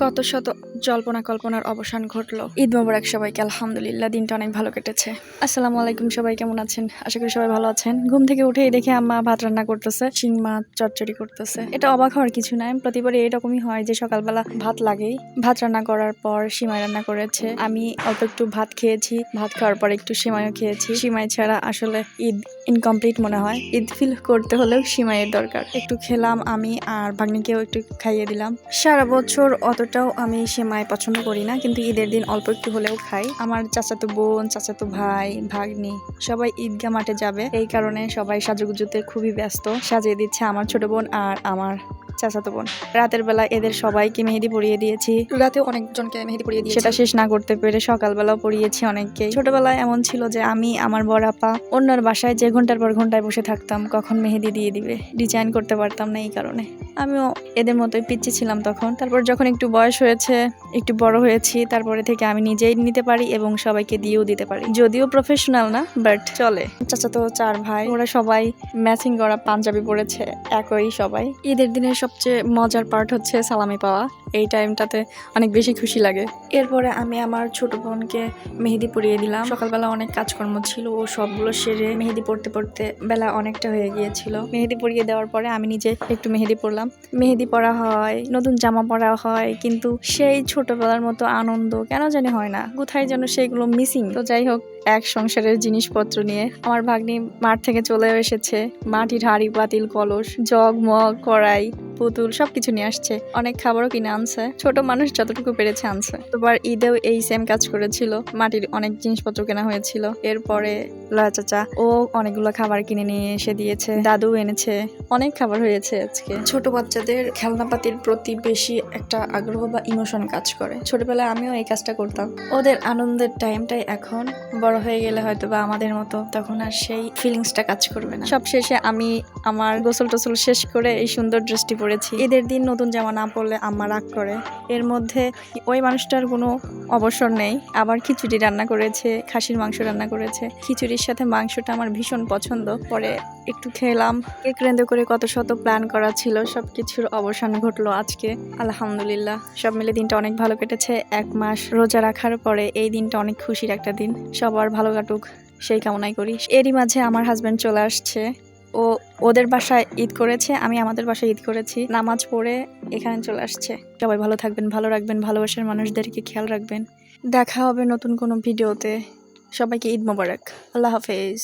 কত শত জল্পনা কল্পনার অবসান ঘটলো। ঈদ মোবারক সবাইকে। আলহামদুলিল্লাহ, দিনটা অনেক ভালো কেটেছে। আসসালামু আলাইকুম, সবাই কেমন আছেন? আশা করি সবাই ভালো আছেন। ঘুম থেকে উঠেই দেখে আম্মা ভাত রান্না করতেছে, শিং মাছ চচ্চড়ি করতেছে। এটা অবাক হওয়ার কিছু নাই, প্রতিবারই এরকমই হয় যে সকালবেলা ভাত লাগেই। ভাত রান্না করার পর সিমাই রান্না করেছে, আমি অল্প একটু ভাত খেয়েছি, ভাত খাওয়ার পর একটু সিমাইও খেয়েছি। সিমাই ছাড়া আসলে ঈদ ইনকমপ্লিট মনে হয়। ঈদ ফিল করতে হলেও সিমাইয়ের দরকার। একটু খেলাম আমি, আর ভাগ্নিকেও একটু খাইয়ে দিলাম। সারা বছর অতটাও আমি সেমাই পছন্দ করি না, কিন্তু ঈদের দিন অল্প একটু হলেও খাই। আমার চাচাতো বোন, চাচাতো ভাই, ভাগ্নি সবাই ঈদগাহ মাঠে যাবে, এই কারণে সবাই সাজুগুজুতে খুবই ব্যস্ত। সাজিয়ে দিচ্ছে আমার ছোট বোন আর আমার চাচাতো বোন। রাতের বেলা এদের সবাইকে মেহেদি পরিয়ে দিয়েছি, রাতেও অনেকজনকে মেহেদি পরিয়ে দিয়েছি। সেটা শেষ না করতে পেরে সকালবেলাও পরিয়েছি অনেককে। ছোটবেলায় এমন ছিল যে আমি, আমার বড় আপা অন্যের বাসায় যে ঘন্টার পর ঘন্টায় বসে থাকতাম কখন মেহেদি দিয়ে দিবে, ডিজাইন করতে পারতাম না। এই কারণে আমিও এদের মতোই পিচ্ছি ছিলাম তখন। তারপর যখন একটু বয়স হয়েছে, একটু বড় হয়েছি, তারপরে থেকে আমি নিজেই নিতে পারি এবং সবাইকে দিয়েও দিতে পারি। যদিও প্রফেশনাল না, বাট চলে। চাচাতো 4 ভাই, ওরা সবাই ম্যাচিং করা পাঞ্জাবি পরেছে, একই সবাই। ঈদের দিনের সবচেয়ে মজার পার্ট হচ্ছে সালামি পাওয়া। এই টাইমটাতে অনেক বেশি খুশি লাগে। এরপরে আমি আমার ছোট বোনকে মেহেদি পরিয়ে দিলাম। সকালবেলা অনেক কাজকর্ম ছিল, ও সবগুলো সেরে মেহেদি পড়তে পড়তে বেলা অনেকটা হয়ে গিয়েছিল। মেহেদি পরিয়ে দেওয়ার পরে আমি নিজে একটু মেহেদি পরলাম। মেহেদি পরা হয়, নতুন জামা পরা হয়, কিন্তু সেই ছোটবেলার মতো আনন্দ কেন জানি হয় না। কোথায় যেন সেগুলো মিসিং। তো যাই হোক, এক সংসারের জিনিসপত্র নিয়ে আমার ভাগ্নি মাঠ থেকে চলে এসেছে। মাটির হাঁড়ি, পাতিল, কলস, জগ, মগ, কড়াই, পুতুল সবকিছু নিয়ে আসছে। অনেক খাবারও কিনে আনছে, ছোট মানুষ যতটুকু পেরেছে আনছে। তোবার ঈদেও এই সেম কাজ করেছিল, মাটির অনেক জিনিসপত্র কেনা হয়েছিল। এরপরে লয়া চাচা ও অনেকগুলো খাবার কিনে নিয়ে এসে দিয়েছে, দাদু এনেছে, অনেক খাবার হয়েছে আজকে। ছোট বাচ্চাদের খেলনাপাতির প্রতি বেশি একটা আগ্রহ বা ইমোশন কাজ করে। ছোটবেলায় আমিও এই কাজটা করতাম। ওদের আনন্দের টাইমটাই এখন। বড় হয়ে গেলে হয়তো বা আমাদের মতো তখন আর সেই ফিলিংসটা কাজ করবে না। সব শেষে আমি আমার গোসল টোসল শেষ করে এই সুন্দর ড্রেসটি পরেছি। ঈদের দিন নতুন জামা না পরলে আম্মা রাগ করে। এর মধ্যে ওই মানুষটার কোনো অবসর নেই। আবার খিচুড়ি রান্না করেছে, খাসির মাংস রান্না করেছে। খিচুড়ির সাথে মাংসটা আমার ভীষণ পছন্দ। পরে একটু খেলাম। কেক রেঁধে করে কত শত প্ল্যান করা ছিল, সবকিছুর অবসান ঘটলো আজকে। আলহামদুলিল্লাহ, সব মিলে দিনটা অনেক ভালো কেটেছে। 1 মাস রোজা রাখার পরে এই দিনটা অনেক খুশির একটা দিন। সবার ভালো কাটুক সেই কামনাই করি। এরই মাঝে আমার হাজবেন্ড চলে আসছে। ও ওদের বাসায় ঈদ করেছে, আমি আমাদের বাসায় ঈদ করেছি। নামাজ পড়ে এখানে চলে আসছে। সবাই ভালো থাকবেন, ভালো রাখবেন, ভালোবাসার মানুষদেরকে খেয়াল রাখবেন। দেখা হবে নতুন কোনো ভিডিওতে। সবাইকে ঈদ মোবারক। আল্লাহ হাফেজ।